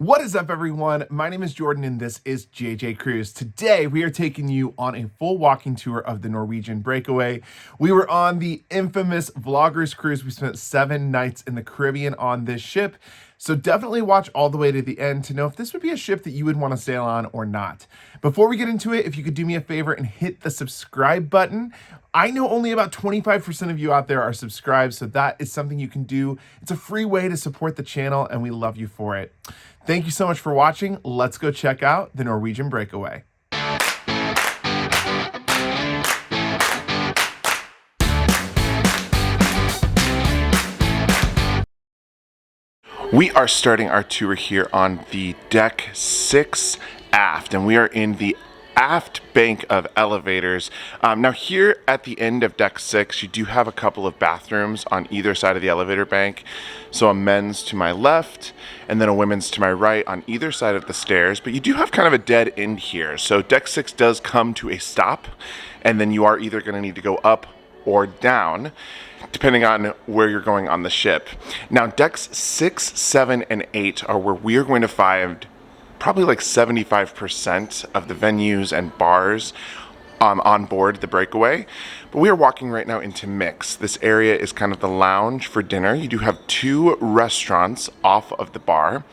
What is up, everyone? My name is Jordan and this is JJ Cruise. Today we are taking you on a full walking tour of the Norwegian Breakaway. We were on the infamous Vloggers Cruise. We spent 7 nights in the Caribbean on this ship. So definitely watch all the way to the end to know if this would be a ship that you would want to sail on or not. Before we get into it, if you could do me a favor and hit the subscribe button. I know only about 25% of you out there are subscribed, so that is something you can do. It's a free way to support the channel, and we love you for it. Thank you so much for watching. Let's go check out the Norwegian Breakaway. We are starting our tour here on the deck 6 aft, and we are in the aft bank of elevators. Now here at the end of deck 6, you do have a couple of bathrooms on either side of the elevator bank. So a men's to my left and then a women's to my right on either side of the stairs, but you do have kind of a dead end here. So deck 6 does come to a stop, and then you are either going to need to go up or down, depending on where you're going on the ship. Now decks 6, 7, and 8 are where we are going to find probably like 75% of the venues and bars on board the Breakaway. But we are walking right now into Mix. This area is kind of the lounge for dinner. You do have 2 restaurants off of the bar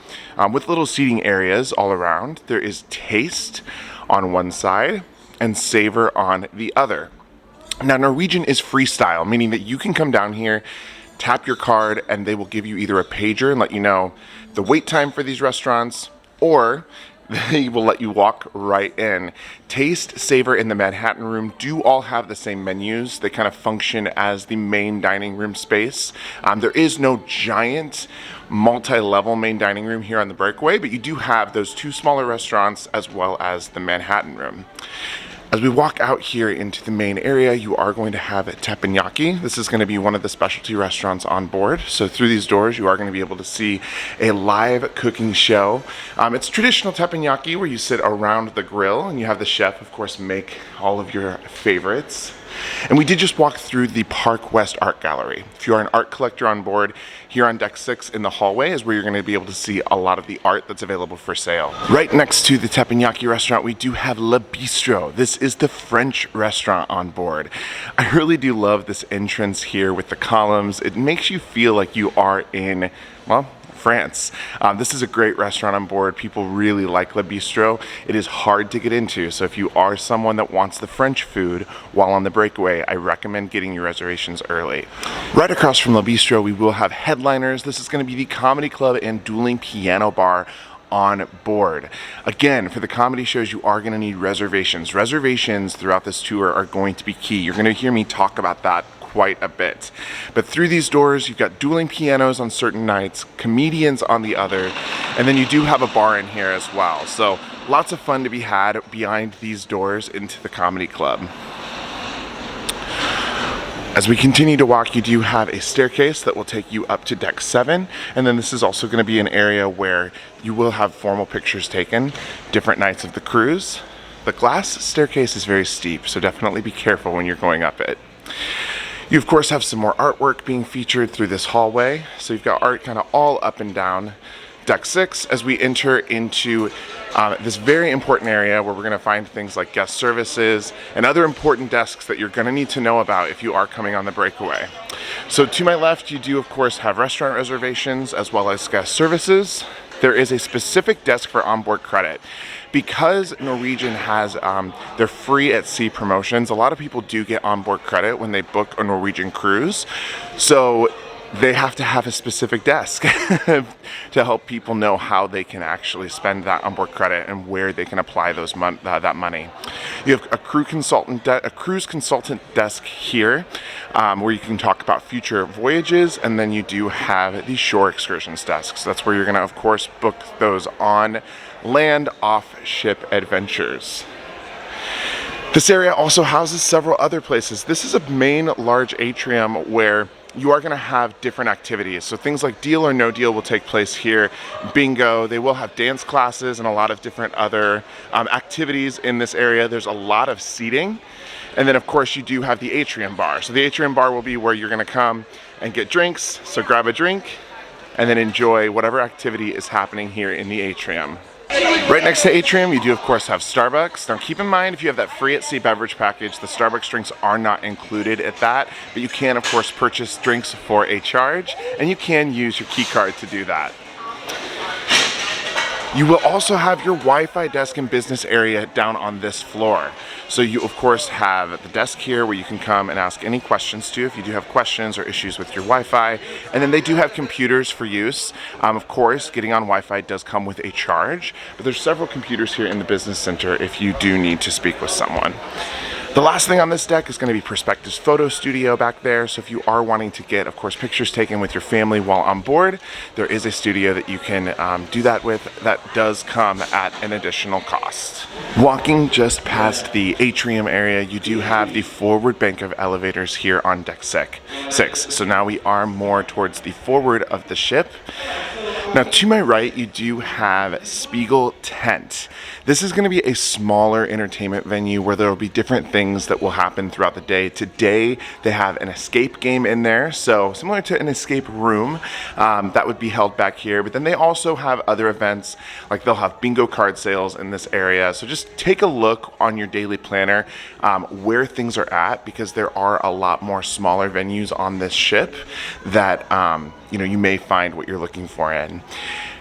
with little seating areas all around. There is Taste on one side and Savor on the other. Now Norwegian is freestyle, meaning that you can come down here, tap your card, and they will give you either a pager and let you know the wait time for these restaurants, or they will let you walk right in. Taste, Savor, and the Manhattan Room do all have the same menus. They kind of function as the main dining room space. There is no giant multi-level main dining room here on the Breakaway, but you do have those 2 smaller restaurants as well as the Manhattan Room. As we walk out here into the main area, you are going to have teppanyaki. This is going to be one of the specialty restaurants on board. So through these doors, you are going to be able to see a live cooking show. It's traditional teppanyaki where you sit around the grill and you have the chef, of course, make all of your favorites. And we did just walk through the Park West Art Gallery. If you are an art collector on board, here on deck 6 in the hallway is where you're going to be able to see a lot of the art that's available for sale. Right next to the teppanyaki restaurant, we do have Le Bistro. This is the French restaurant on board. I really do love this entrance here with the columns. It makes you feel like you are in, well, France. This is a great restaurant on board. People really like Le Bistro. It is hard to get into, so if you are someone that wants the French food while on the Breakaway, I recommend getting your reservations early. Right across from Le Bistro, we will have headliners. This is going to be the Comedy Club and Dueling Piano Bar on board. Again, for the comedy shows, you are going to need reservations. Reservations throughout this tour are going to be key. You're going to hear me talk about that quite a bit. But through these doors, you've got dueling pianos on certain nights, comedians on the other, and then you do have a bar in here as well. So lots of fun to be had behind these doors into the comedy club. As we continue to walk, you do have a staircase that will take you up to deck 7, and then this is also going to be an area where you will have formal pictures taken different nights of the cruise. The glass staircase is very steep, so definitely be careful when you're going up it. You of course have some more artwork being featured through this hallway, so you've got art kind of all up and down deck 6 as we enter into this very important area where we're going to find things like guest services and other important desks that you're going to need to know about if you are coming on the Breakaway. So to my left, you do of course have restaurant reservations as well as guest services. There is a specific desk for onboard credit. Because Norwegian has their free at sea promotions, a lot of people do get onboard credit when they book a Norwegian cruise. So they have to have a specific desk to help people know how they can actually spend that onboard credit and where they can apply those that money. You have a cruise consultant desk here where you can talk about future voyages, and then you do have the shore excursions desks. That's where you're going to, of course, book those on land off-ship adventures. This area also houses several other places. This is a main large atrium where you are going to have different activities. So things like Deal or No Deal will take place here. Bingo. They will have dance classes and a lot of different other activities in this area. There's a lot of seating. And then of course you do have the atrium bar. So the atrium bar will be where you're going to come and get drinks. So grab a drink and then enjoy whatever activity is happening here in the atrium. Right next to atrium, you do of course have Starbucks. Now keep in mind, if you have that free at sea beverage package, the Starbucks drinks are not included at that, but you can of course purchase drinks for a charge, and you can use your key card to do that. You will also have your Wi-Fi desk and business area down on this floor. So you of course have the desk here where you can come and ask any questions to if you do have questions or issues with your Wi-Fi. And then they do have computers for use. Of course, getting on Wi-Fi does come with a charge, but there's several computers here in the business center if you do need to speak with someone. The last thing on this deck is going to be Perspective's photo studio back there. So if you are wanting to get, of course, pictures taken with your family while on board, there is a studio that you can do that with. That does come at an additional cost. Walking just past the atrium area, you do have the forward bank of elevators here on deck 6. So now we are more towards the forward of the ship. Now to my right, you do have Spiegel Tent. This is going to be a smaller entertainment venue where there will be different things that will happen throughout the day. Today, they have an escape game in there, so similar to an escape room, that would be held back here. But then they also have other events, like they'll have bingo card sales in this area. So just take a look on your daily planner where things are at, because there are a lot more smaller venues on this ship that you may find what you're looking for in.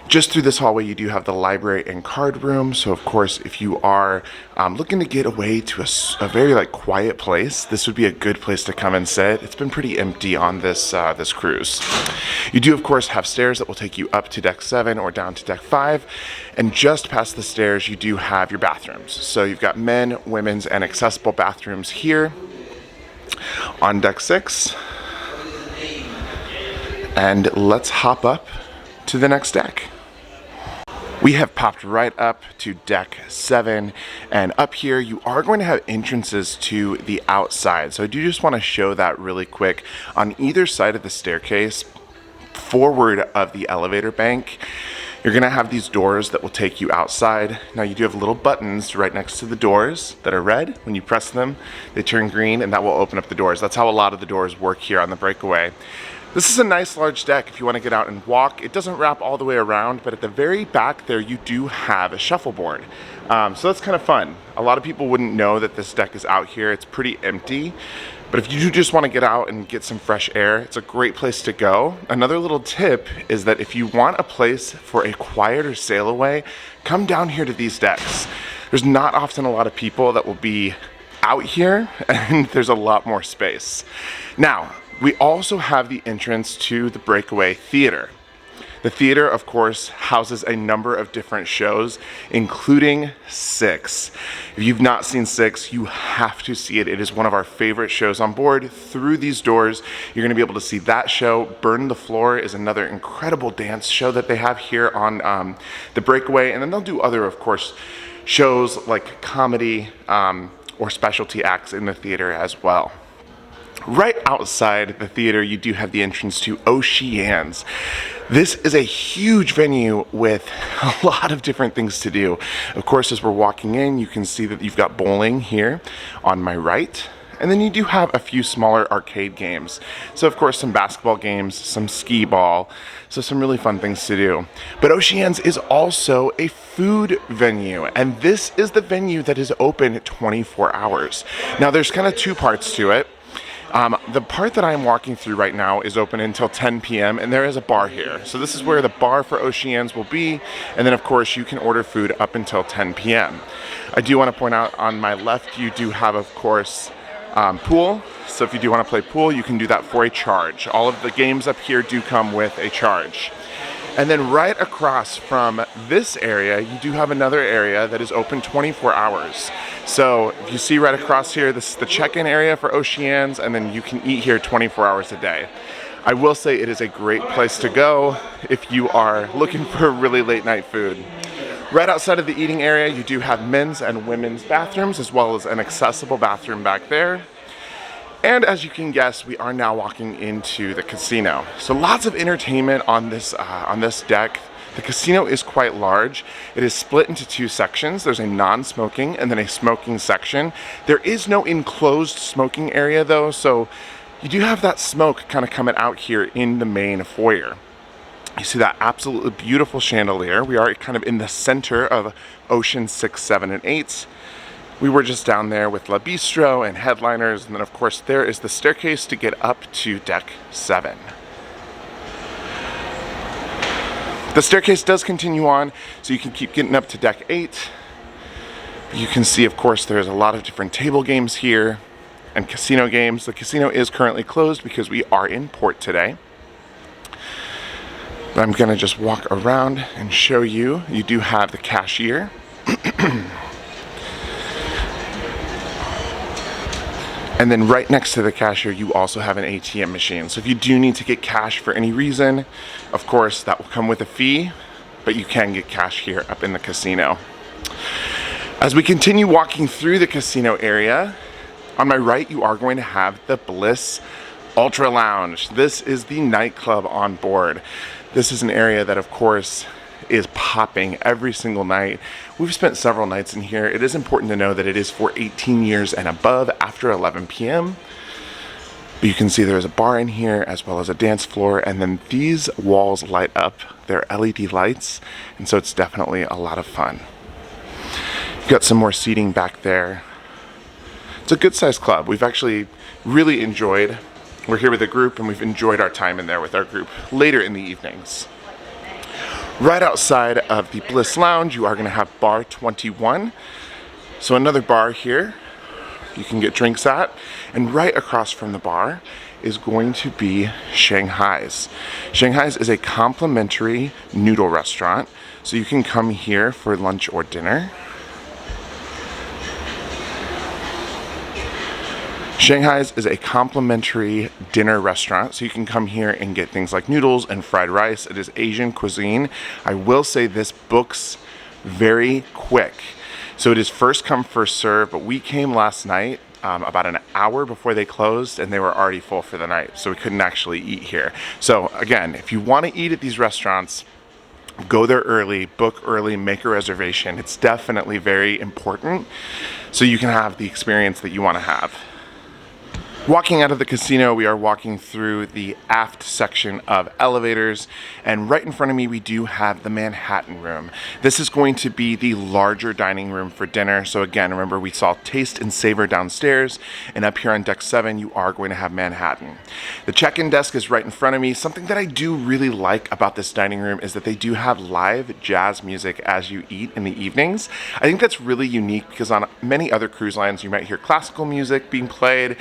Just through this hallway, you do have the library and card room. So of course, if you are looking to get away to a very quiet place, this would be a good place to come and sit. It's been pretty empty on this cruise. You do of course have stairs that will take you up to deck 7 or down to deck 5. And just past the stairs, you do have your bathrooms. So you've got men, women's, and accessible bathrooms here on deck 6. And let's hop up to the next deck. We have popped right up to deck 7, and up here you are going to have entrances to the outside. So I do just want to show that really quick. On either side of the staircase, forward of the elevator bank, you're going to have these doors that will take you outside. Now you do have little buttons right next to the doors that are red. When you press them, they turn green, and that will open up the doors. That's how a lot of the doors work here on the Breakaway. This is a nice large deck if you want to get out and walk. It doesn't wrap all the way around, but at the very back there you do have a shuffleboard. So that's kind of fun. A lot of people wouldn't know that this deck is out here. It's pretty empty. But if you do just want to get out and get some fresh air, it's a great place to go. Another little tip is that if you want a place for a quieter sail away, come down here to these decks. There's not often a lot of people that will be out here, and there's a lot more space. Now, we also have the entrance to the Breakaway Theater. The theater, of course, houses a number of different shows, including 6. If you've not seen 6, you have to see it. It is one of our favorite shows on board. Through these doors, you're going to be able to see that show. Burn the Floor is another incredible dance show that they have here on the Breakaway. And then they'll do other, of course, shows like comedy or specialty acts in the theater as well. Right outside the theater, you do have the entrance to Oceans. This is a huge venue with a lot of different things to do. Of course, as we're walking in, you can see that you've got bowling here on my right. And then you do have a few smaller arcade games. So of course, some basketball games, some skee ball, so some really fun things to do. But Oceans is also a food venue, and this is the venue that is open 24 hours. Now there's kind of two parts to it. The part that I'm walking through right now is open until 10 p.m. and there is a bar here. So this is where the bar for Oceans will be. And then of course you can order food up until 10 p.m. I do want to point out on my left, you do have, of course, pool. So if you do want to play pool, you can do that for a charge. All of the games up here do come with a charge. And then right across from this area, you do have another area that is open 24 hours. So if you see right across here, this is the check-in area for Oceans, and then you can eat here 24 hours a day. I will say it is a great place to go if you are looking for really late night food. Right outside of the eating area, you do have men's and women's bathrooms, as well as an accessible bathroom back there. And as you can guess, we are now walking into the casino. So lots of entertainment on this deck. The casino is quite large. It is split into two sections. There's a non-smoking and then a smoking section. There is no enclosed smoking area though, so you do have that smoke kind of coming out here in the main foyer. You see that absolutely beautiful chandelier. We are kind of in the center of Ocean 6, 7, and 8. We were just down there with La Bistro and headliners, and then of course there is the staircase to get up to deck 7. The staircase does continue on, so you can keep getting up to deck 8. You can see, of course, there's a lot of different table games here and casino games. The casino is currently closed because we are in port today. But I'm gonna just walk around and show you. You do have the cashier. And then right next to the cashier, you also have an ATM machine. So if you do need to get cash for any reason, of course, that will come with a fee, but you can get cash here up in the casino. As we continue walking through the casino area, on my right, you are going to have the Bliss Ultra Lounge. This is the nightclub on board. This is an area that, of course, is popping every single night. We've spent several nights in here. It is important to know that it is for 18 years and above after 11 p.m. But you can see there's a bar in here as well as a dance floor, and then these walls light up. They're LED lights, and so it's definitely a lot of fun. You've got some more seating back there. It's a good sized club. We've actually really enjoyed. We're here with a group and we've enjoyed our time in there with our group later in the evenings. Right outside of the Bliss Lounge, you are going to have bar 21. So another bar here you can get drinks at. And right across from the bar is going to be Shanghai's. Shanghai's is a complimentary noodle restaurant. So you can come here for lunch or dinner. Shanghai's is a complimentary dinner restaurant, so you can come here and get things like noodles and fried rice. It is Asian cuisine. I will say this books very quick. So it is first come, first serve, but we came last night about an hour before they closed and they were already full for the night, so we couldn't actually eat here. So again, if you want to eat at these restaurants, go there early, book early, make a reservation. It's definitely very important so you can have the experience that you want to have. Walking out of the casino, we are walking through the aft section of elevators, and right in front of me we do have the Manhattan room. This is going to be the larger dining room for dinner. So again, remember we saw Taste and Savor downstairs, and up here on deck 7 you are going to have Manhattan. The check-in desk is right in front of me. Something that I do really like about this dining room is that they do have live jazz music as you eat in the evenings. I think that's really unique because on many other cruise lines you might hear classical music being played.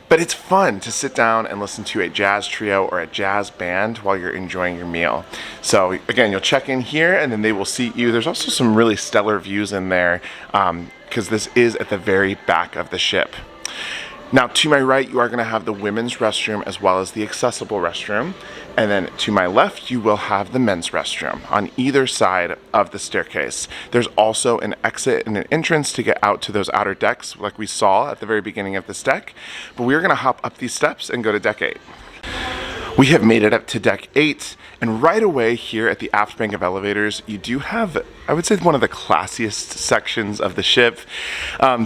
But it's fun to sit down and listen to a jazz trio or a jazz band while you're enjoying your meal. So again, you'll check in here and then they will seat you. There's also some really stellar views in there because this is at the very back of the ship. Now to my right, you are going to have the women's restroom as well as the accessible restroom. And then to my left, you will have the men's restroom on either side of the staircase. There's also an exit and an entrance to get out to those outer decks like we saw at the very beginning of this deck. But we are going to hop up these steps and go to deck 8. We have made it up to deck 8, and right away here at the aft bank of elevators, you do have, I would say, one of the classiest sections of the ship.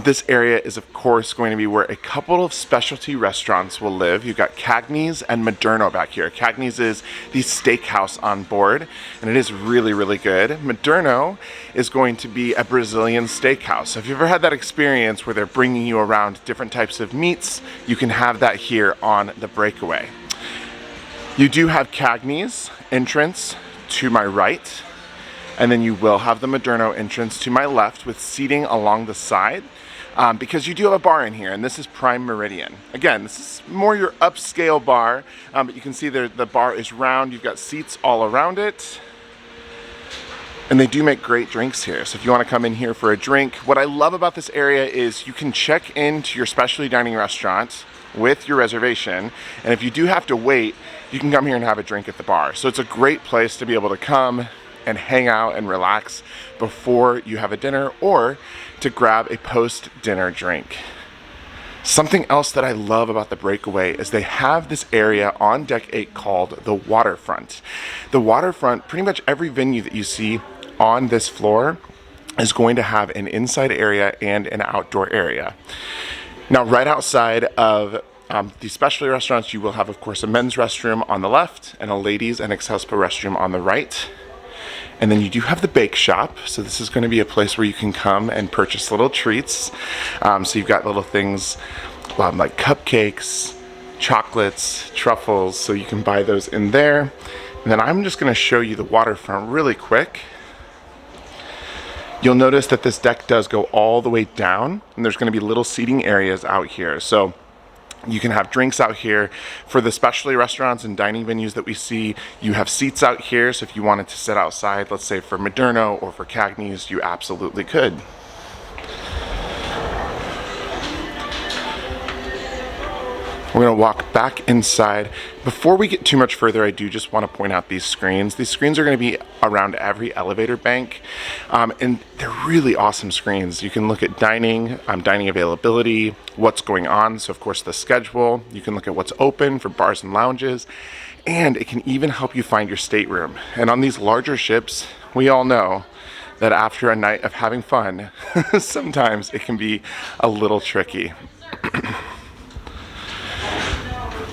This area is, of course, going to be where a couple of specialty restaurants will live. You've got Cagney's and Moderno back here. Cagney's is the steakhouse on board, and it is really, really good. Moderno is going to be a Brazilian steakhouse. So if you've ever had that experience where they're bringing you around different types of meats, you can have that here on the Breakaway. You do have Cagney's entrance to my right, and then you will have the Moderno entrance to my left with seating along the side because you do have a bar in here, and this is Prime Meridian. Again, this is more your upscale bar, but you can see there the bar is round. You've got seats all around it, and they do make great drinks here. So if you want to come in here for a drink, what I love about this area is you can check into your specialty dining restaurant with your reservation, and if you do have to wait, you can come here and have a drink at the bar. So it's a great place to be able to come and hang out and relax before you have a dinner or to grab a post-dinner drink. Something else that I love about the Breakaway is they have this area on deck 8 called the waterfront. The waterfront, pretty much every venue that you see on this floor is going to have an inside area and an outdoor area. Now, right outside of The specialty restaurants, you will have, of course, a men's restroom on the left and a ladies and Excelsior restroom on the right. And then you do have the bake shop. So this is going to be a place where you can come and purchase little treats. So you've got little things like cupcakes, chocolates, truffles. So you can buy those in there. And then I'm just going to show you the waterfront really quick. You'll notice that this deck does go all the way down, and there's going to be little seating areas out here. So you can have drinks out here. For the specialty restaurants and dining venues that we see, you have seats out here. So if you wanted to sit outside, let's say for Moderno or for Cagney's, you absolutely could. We're going to walk back inside. Before we get too much further, I do just want to point out these screens. These screens are going to be around every elevator bank, and they're really awesome screens. You can look at dining availability, what's going on, so of course the schedule. You can look at what's open for bars and lounges, and it can even help you find your stateroom. And on these larger ships, we all know that after a night of having fun, sometimes it can be a little tricky.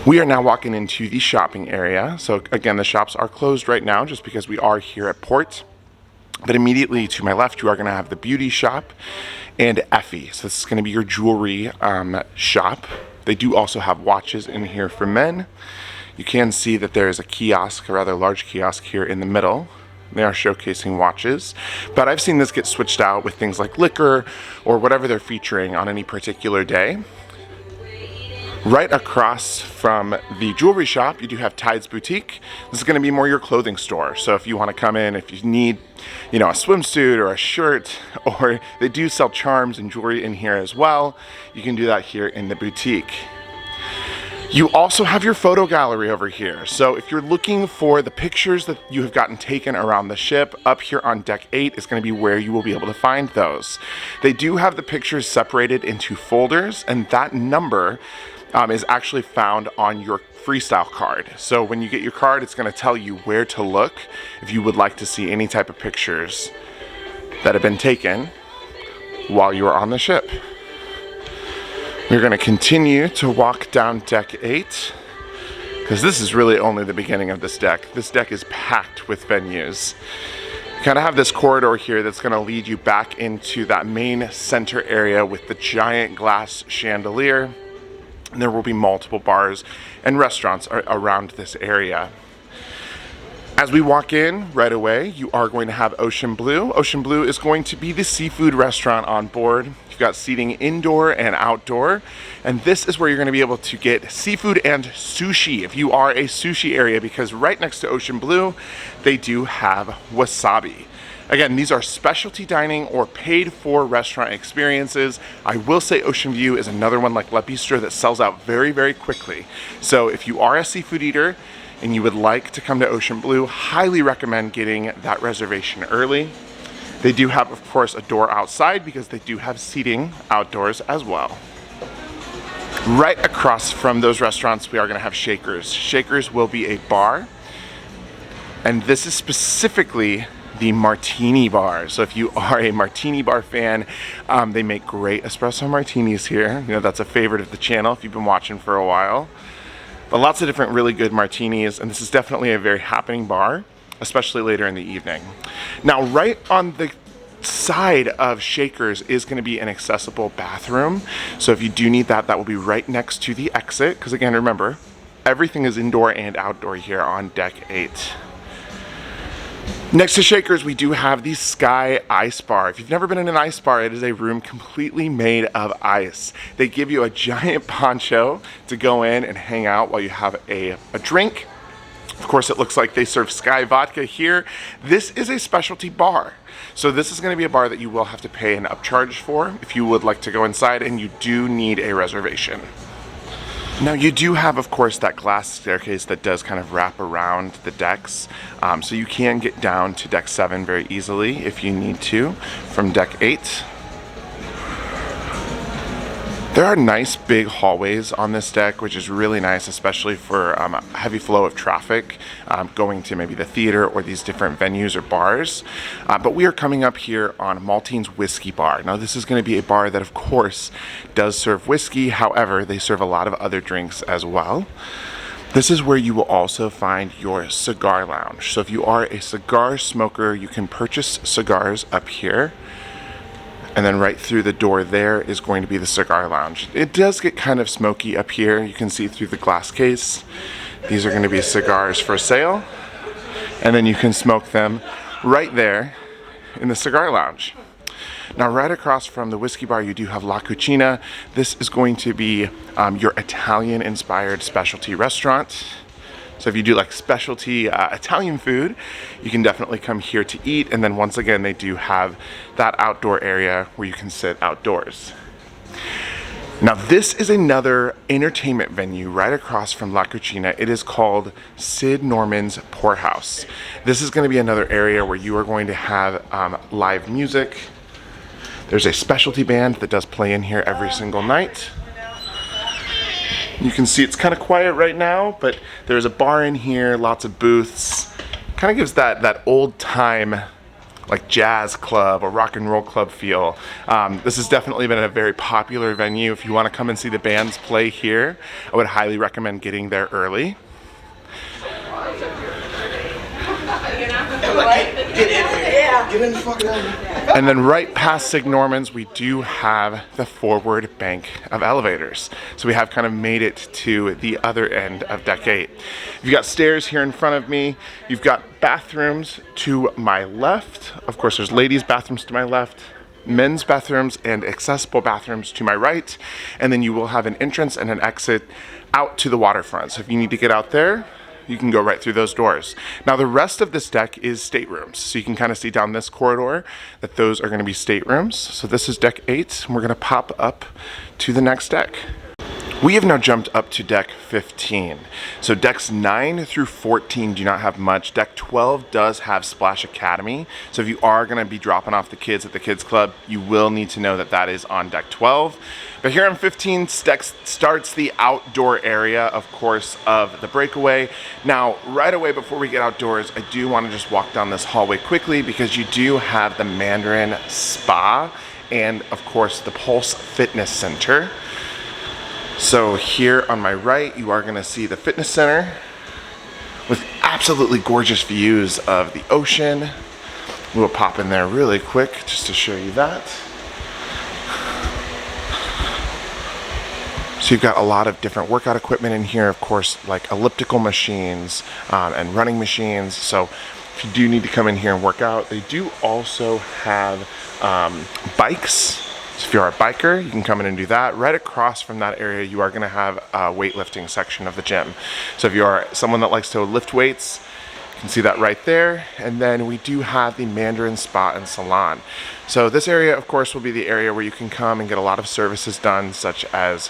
We are now walking into the shopping area. So again, the shops are closed right now just because we are here at port. But immediately to my left, you are going to have the beauty shop and Effie. So this is going to be your jewelry shop. They do also have watches in here for men. You can see that there is a kiosk, a rather large kiosk here in the middle. They are showcasing watches, but I've seen this get switched out with things like liquor or whatever they're featuring on any particular day. Right across from the jewelry shop, you do have Tide's Boutique. This is going to be more your clothing store. So if you want to come in, if you need, a swimsuit or a shirt, or they do sell charms and jewelry in here as well, you can do that here in the boutique. You also have your photo gallery over here. So if you're looking for the pictures that you have gotten taken around the ship, up here on deck 8 is going to be where you will be able to find those. They do have the pictures separated into folders, and that number is actually found on your freestyle card. So when you get your card, it's going to tell you where to look if you would like to see any type of pictures that have been taken while you are on the ship. We're going to continue to walk down deck 8 because this is really only the beginning of this deck. This deck is packed with venues. You kind of have this corridor here that's going to lead you back into that main center area with the giant glass chandelier. And there will be multiple bars and restaurants around this area. As we walk in right away, you are going to have Ocean Blue. Ocean Blue is going to be the seafood restaurant on board. You've got seating indoor and outdoor. And this is where you're going to be able to get seafood and sushi if you are a sushi area, because right next to Ocean Blue, they do have wasabi. Again, these are specialty dining or paid for restaurant experiences. I will say Ocean View is another one like Le Bistro that sells out very, very quickly. So if you are a seafood eater and you would like to come to Ocean Blue, highly recommend getting that reservation early. They do have, of course, a door outside because they do have seating outdoors as well. Right across from those restaurants, we are going to have Shakers. Shakers will be a bar, and this is specifically the martini bar. So if you are a martini bar fan, they make great espresso martinis here. That's a favorite of the channel if you've been watching for a while. But lots of different really good martinis, and this is definitely a very happening bar, especially later in the evening. Now, right on the side of Shakers is going to be an accessible bathroom. So if you do need that, that will be right next to the exit, because again, remember, everything is indoor and outdoor here on deck 8. Next to Shakers, we do have the Sky Ice Bar. If you've never been in an ice bar, it is a room completely made of ice. They give you a giant poncho to go in and hang out while you have a drink. Of course, it looks like they serve Sky Vodka here. This is a specialty bar. So this is going to be a bar that you will have to pay an upcharge for if you would like to go inside, and you do need a reservation. Now you do have, of course, that glass staircase that does kind of wrap around the decks. So you can get down to deck 7 very easily if you need to from deck 8. There are nice big hallways on this deck, which is really nice, especially for a heavy flow of traffic going to maybe the theater or these different venues or bars. But we are coming up here on Maltine's Whiskey Bar. Now this is going to be a bar that of course does serve whiskey, however they serve a lot of other drinks as well. This is where you will also find your cigar lounge. So if you are a cigar smoker, you can purchase cigars up here. And then right through the door there is going to be the cigar lounge. It does get kind of smoky up here. You can see through the glass case. These are going to be cigars for sale. And then you can smoke them right there in the cigar lounge. Now right across from the whiskey bar you do have La Cucina. This is going to be your Italian inspired specialty restaurant. So if you do like specialty Italian food, you can definitely come here to eat. And then once again, they do have that outdoor area where you can sit outdoors. Now this is another entertainment venue right across from La Cucina. It is called Sid Norman's Poorhouse. This is going to be another area where you are going to have live music. There's a specialty band that does play in here every single night. You can see it's kind of quiet right now, but there's a bar in here, lots of booths. Kind of gives that old time like jazz club or rock and roll club feel. This has definitely been a very popular venue. If you want to come and see the bands play here, I would highly recommend getting there early. Get in the fucking elevator. And then right past Sid Norman's, we do have the forward bank of elevators. So we have kind of made it to the other end of deck 8. You've got stairs here in front of me. You've got bathrooms to my left. Of course, there's ladies' bathrooms to my left, men's bathrooms and accessible bathrooms to my right. And then you will have an entrance and an exit out to the waterfront. So if you need to get out there, you can go right through those doors. Now the rest of this deck is staterooms. So you can kind of see down this corridor that those are going to be staterooms. So this is deck 8 and we're going to pop up to the next deck. We have now jumped up to deck 15. So decks 9 through 14 do not have much. Deck 12 does have Splash Academy. So if you are going to be dropping off the kids at the kids club, you will need to know that that is on deck 12. But here on 15, deck starts the outdoor area, of course, of the Breakaway. Now, right away before we get outdoors, I do want to just walk down this hallway quickly because you do have the Mandarin Spa and, of course, the Pulse Fitness Center. So here on my right, you are going to see the fitness center with absolutely gorgeous views of the ocean. We'll pop in there really quick just to show you that. So you've got a lot of different workout equipment in here, of course, like elliptical machines and running machines. So if you do need to come in here and work out, they do also have bikes. So if you're a biker, you can come in and do that. Right across from that area, you are going to have a weightlifting section of the gym. So if you are someone that likes to lift weights, you can see that right there. And then we do have the Mandarin Spa and Salon. So this area, of course, will be the area where you can come and get a lot of services done, such as,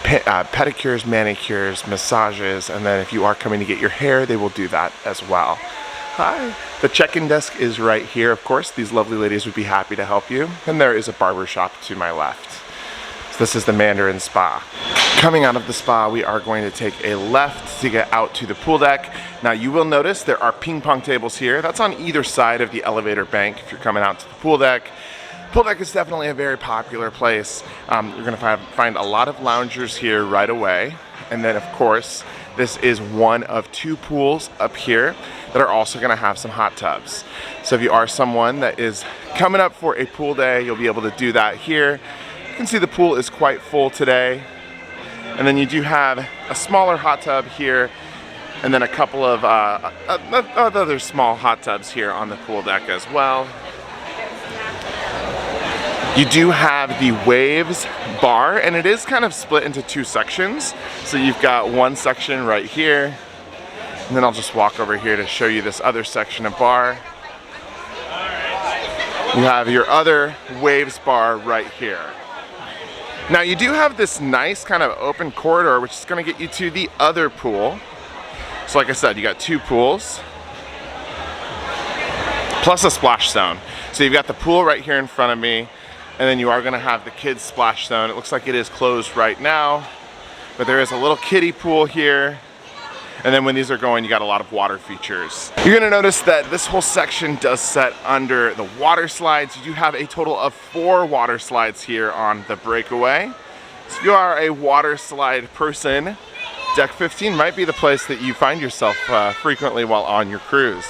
pedicures, manicures, massages. And then if you are coming to get your hair, they will do that as well. Hi. The check-in desk is right here, of course. These lovely ladies would be happy to help you. And there is a barber shop to my left. So this is the Mandarin Spa. Coming out of the spa, we are going to take a left to get out to the pool deck. Now you will notice there are ping pong tables here. That's on either side of the elevator bank if you're coming out to the pool deck. Pool deck is definitely a very popular place. You're going to find a lot of loungers here right away. And then, of course, this is one of 2 pools up here that are also going to have some hot tubs. So if you are someone that is coming up for a pool day, you'll be able to do that here. You can see the pool is quite full today. And then you do have a smaller hot tub here, and then a couple of other small hot tubs here on the pool deck as well. You do have the Waves bar, and it is kind of split into 2 sections. So you've got one section right here, and then I'll just walk over here to show you this other section of bar. You have your other Waves bar right here. Now you do have this nice kind of open corridor, which is going to get you to the other pool. So like I said, you got 2 pools, plus a splash zone. So you've got the pool right here in front of me. And then you are gonna have the kids splash zone. It looks like it is closed right now, but there is a little kiddie pool here. And then when these are going, you got a lot of water features. You're gonna notice that this whole section does set under the water slides. You do have a total of 4 water slides here on the Breakaway. So if you are a water slide person, Deck 15 might be the place that you find yourself frequently while on your cruise.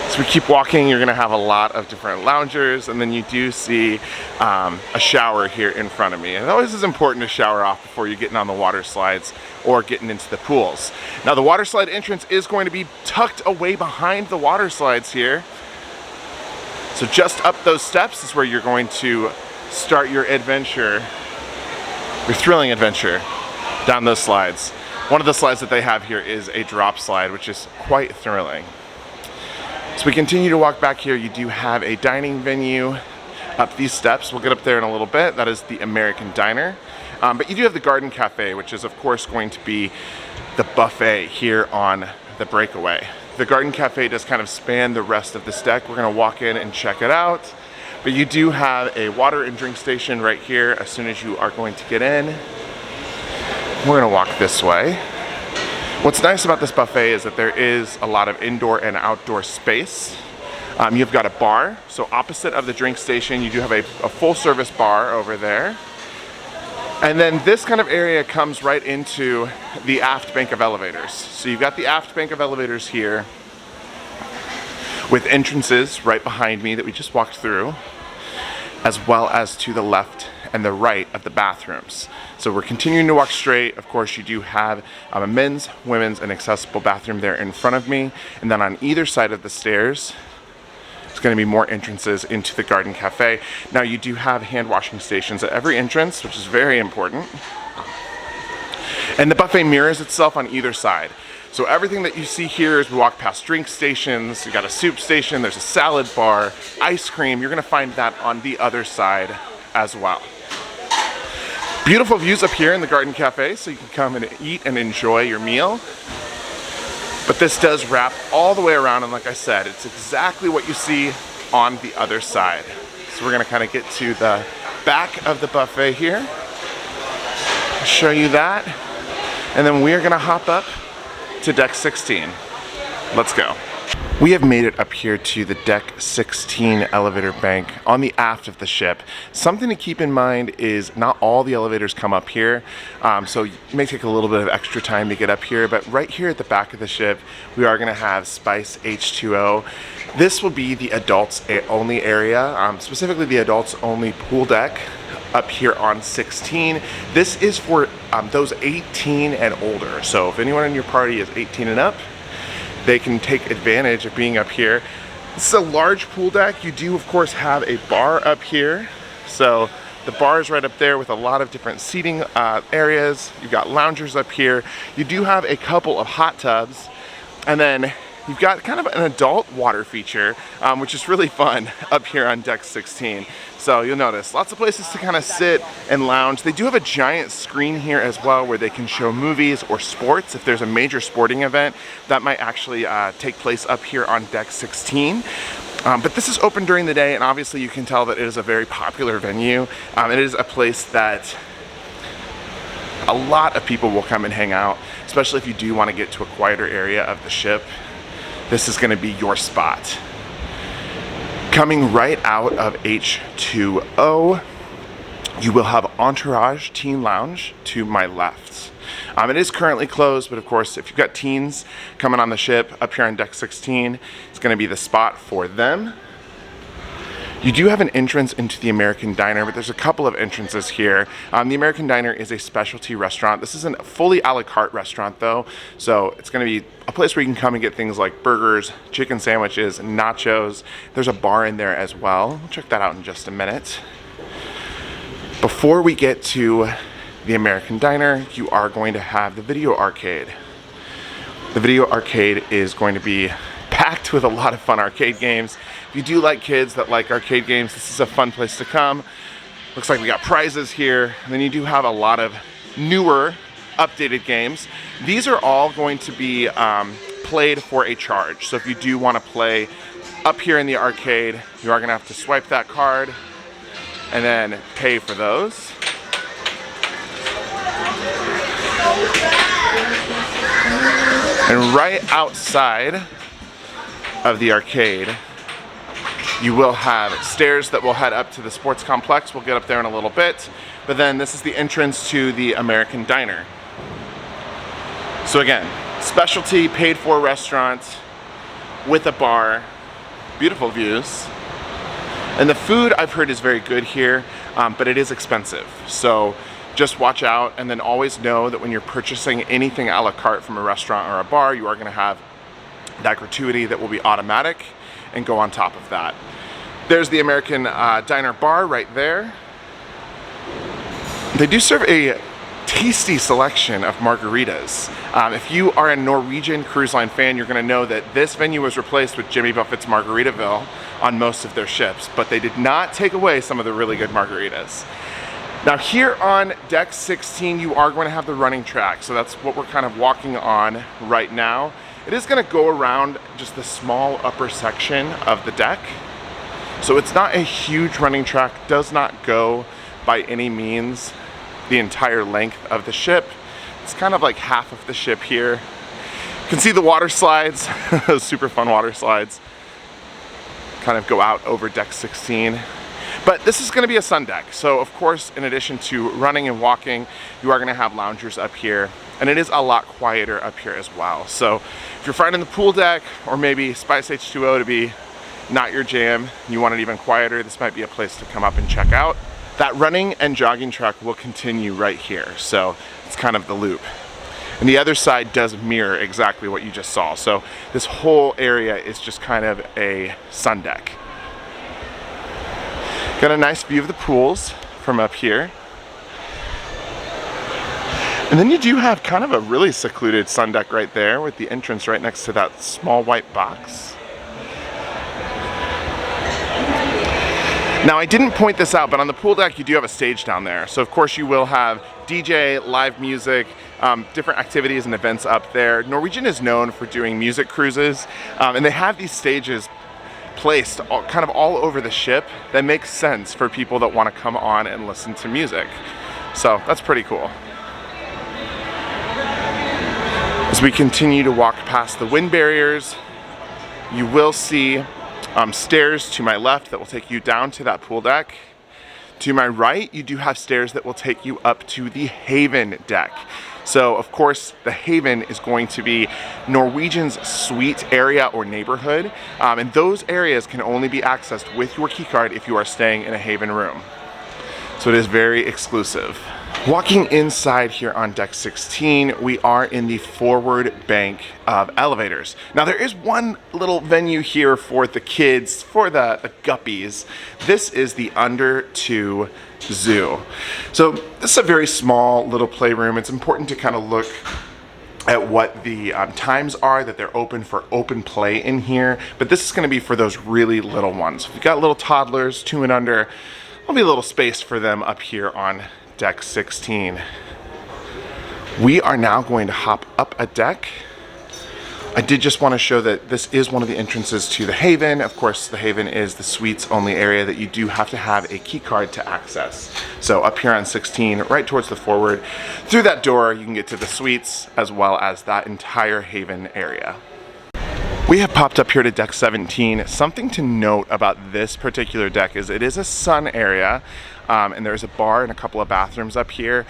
As we keep walking, you're gonna have a lot of different loungers, and then you do see a shower here in front of me. And it always is important to shower off before you're getting on the water slides or getting into the pools. Now the water slide entrance is going to be tucked away behind the water slides here. So just up those steps is where you're going to start your adventure, your thrilling adventure down those slides. One of the slides that they have here is a drop slide, which is quite thrilling. As we continue to walk back here, you do have a dining venue up these steps. We'll get up there in a little bit. That is the American Diner. But you do have the Garden Cafe, which is of course going to be the buffet here on the Breakaway. The Garden Cafe does kind of span the rest of this deck. We're gonna walk in and check it out. But you do have a water and drink station right here as soon as you are going to get in. We're gonna walk this way. What's nice about this buffet is that there is a lot of indoor and outdoor space. You've got a bar, so opposite of the drink station, you do have a full service bar over there. And then this kind of area comes right into the aft bank of elevators. So you've got the aft bank of elevators here with entrances right behind me that we just walked through, as well as to the left and the right of the bathrooms. So we're continuing to walk straight. Of course, you do have a men's, women's, and accessible bathroom there in front of me. And then on either side of the stairs, it's going to be more entrances into the Garden Cafe. Now you do have hand washing stations at every entrance, which is very important. And the buffet mirrors itself on either side. So everything that you see here as we walk past drink stations, you got a soup station, there's a salad bar, ice cream, you're gonna find that on the other side as well. Beautiful views up here in the Garden Cafe, so you can come and eat and enjoy your meal. But this does wrap all the way around, and like I said, it's exactly what you see on the other side. So we're gonna kind of get to the back of the buffet here, show you that, and then we're gonna hop up to deck 16. Let's go. We have made it up here to the deck 16 elevator bank on the aft of the ship. Something to keep in mind is not all the elevators come up here, so it may take a little bit of extra time to get up here, but right here at the back of the ship, we are gonna have Spice H2O. This will be the adults only area, specifically the adults only pool deck up here on 16. This is for those 18 and older. So if anyone in your party is 18 and up, they can take advantage of being up here. This is a large pool deck. You do of course have a bar up here. So the bar is right up there with a lot of different seating areas. You've got loungers up here. You do have a couple of hot tubs. And then you've got kind of an adult water feature, which is really fun up here on deck 16. So you'll notice lots of places to kind of sit and lounge. They do have a giant screen here as well where they can show movies or sports. If there's a major sporting event, that might actually take place up here on deck 16. But this is open during the day, and obviously you can tell that it is a very popular venue. It is a place that a lot of people will come and hang out, especially if you do want to get to a quieter area of the ship. This is going to be your spot. Coming right out of H2O, you will have Entourage Teen Lounge to my left. It is currently closed, but of course, if you've got teens coming on the ship up here on deck 16, it's going to be the spot for them. You do have an entrance into the American Diner, but there's a couple of entrances here. The American Diner is a specialty restaurant. This isn't a fully a la carte restaurant though, so it's gonna be a place where you can come and get things like burgers, chicken sandwiches, nachos. There's a bar in there as well. We'll check that out in just a minute. Before we get to the American Diner, you are going to have the video arcade. The video arcade is going to be packed with a lot of fun arcade games. If you do like kids that like arcade games, this is a fun place to come. Looks like we got prizes here. And then you do have a lot of newer, updated games. These are all going to be played for a charge. So if you do want to play Up here in the arcade, you are gonna have to swipe that card and then pay for those. And right outside of the arcade, you will have stairs that will head up to the sports complex. We'll get up there in a little bit. But then this is the entrance to the American Diner. So again, specialty paid for restaurant with a bar, beautiful views. And the food I've heard is very good here, but it is expensive. So just watch out, and then always know that when you're purchasing anything a la carte from a restaurant or a bar, you are gonna have that gratuity that will be automatic and go on top of that. There's the American Diner bar right there. They do serve a tasty selection of margaritas. If you are a Norwegian Cruise Line fan, you're gonna know that this venue was replaced with Jimmy Buffett's Margaritaville on most of their ships, but they did not take away some of the really good margaritas. Now here on deck 16, you are going to have the running track. So that's what we're kind of walking on right now. It is going to go around just the small upper section of the deck. So it's not a huge running track, does not go by any means the entire length of the ship. It's kind of like half of the ship here. You can see the water slides, those super fun water slides, kind of go out over deck 16. But this is gonna be a sun deck. So of course, in addition to running and walking, you are gonna have loungers up here. And it is a lot quieter up here as well. So if you're finding the pool deck, or maybe Spice H2O to be not your jam, you want it even quieter, this might be a place to come up and check out. That running and jogging track will continue right here. So it's kind of the loop. And the other side does mirror exactly what you just saw. So this whole area is just kind of a sun deck. Got a nice view of the pools from up here. And then you do have kind of a really secluded sun deck right there with the entrance right next to that small white box. Now I didn't point this out, but on the pool deck you do have a stage down there. So of course you will have DJ, live music, different activities and events up there. Norwegian is known for doing music cruises, and they have these stages placed kind of all over the ship that makes sense for people that want to come on and listen to music. So that's pretty cool. As we continue to walk past the wind barriers, you will see stairs to my left that will take you down to that pool deck. To my right, you do have stairs that will take you up to the Haven deck. So of course, the Haven is going to be Norwegian's suite area or neighborhood, and those areas can only be accessed with your key card if you are staying in a Haven room. So it is very exclusive. Walking inside here on deck 16, we are in the forward bank of elevators. Now there is one little venue here for the kids, for the guppies. This is the Under 2 Zoo. So this is a very small little playroom. It's important to kind of look at what the times are that they're open for open play in here, but this is going to be for those really little ones. If you've got little toddlers, 2 and under, there'll be a little space for them up here on deck 16. We are now going to hop up a deck. I did just want to show that this is one of the entrances to the Haven. Of course, the Haven is the suites only area that you do have to have a key card to access. So up here on 16, right towards the forward, through that door, you can get to the suites as well as that entire Haven area. We have popped up here to deck 17. Something to note about this particular deck is it is a sun area, and there's a bar and a couple of bathrooms up here.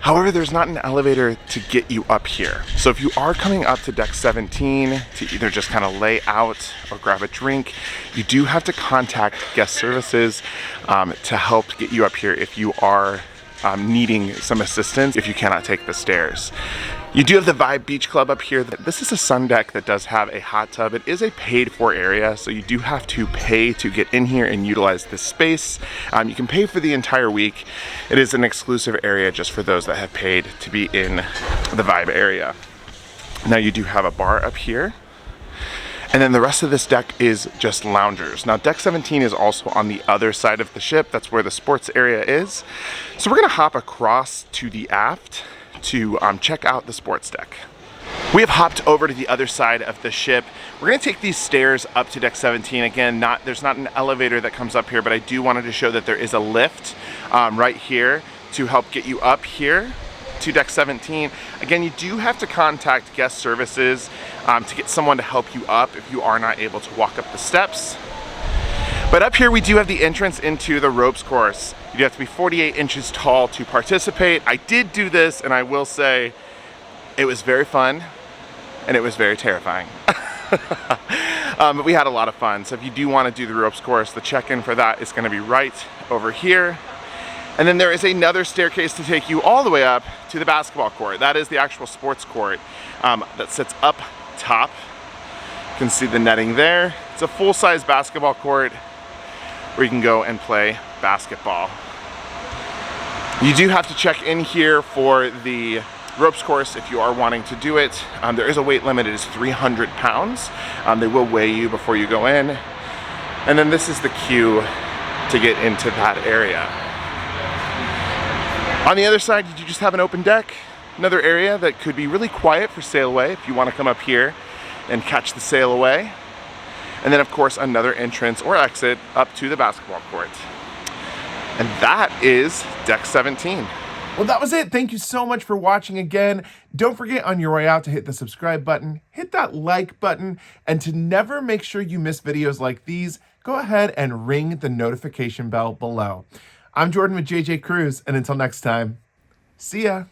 However, there's not an elevator to get you up here. So if you are coming up to deck 17 to either just kind of lay out or grab a drink, you do have to contact guest services to help get you up here if you are needing some assistance if you cannot take the stairs. You do have the Vibe Beach Club up here. This is a sun deck that does have a hot tub. It is a paid for area, so you do have to pay to get in here and utilize this space. You can pay for the entire week. It is an exclusive area just for those that have paid to be in the Vibe area. Now you do have a bar up here. And then the rest of this deck is just loungers. Now deck 17 is also on the other side of the ship. That's where the sports area is. So we're gonna hop across to the aft to check out the sports deck. We have hopped over to the other side of the ship. We're gonna take these stairs up to deck 17. Again, there's not an elevator that comes up here, but I do wanted to show that there is a lift right here to help get you up here to deck 17. Again, you do have to contact guest services to get someone to help you up if you are not able to walk up the steps. But up here we do have the entrance into the ropes course. You do have to be 48 inches tall to participate. I did do this, and I will say it was very fun and it was very terrifying. But we had a lot of fun. So if you do want to do the ropes course, the check-in for that is going to be right over here. And then there is another staircase to take you all the way up to the basketball court. That is the actual sports court that sits up top. You can see the netting there. It's a full-size basketball court where you can go and play basketball. You do have to check in here for the ropes course if you are wanting to do it. There is a weight limit. It is 300 pounds. They will weigh you before you go in. And then this is the queue to get into that area. On the other side, you just have an open deck. Another area that could be really quiet for sail away if you want to come up here and catch the sail away. And then of course another entrance or exit up to the basketball court. And that is deck 17. Well, that was it. Thank you so much for watching again. Don't forget on your way out to hit the subscribe button, hit that like button, and to never make sure you miss videos like these, go ahead and ring the notification bell below. I'm Jordan with JJ Cruise, and until next time, see ya.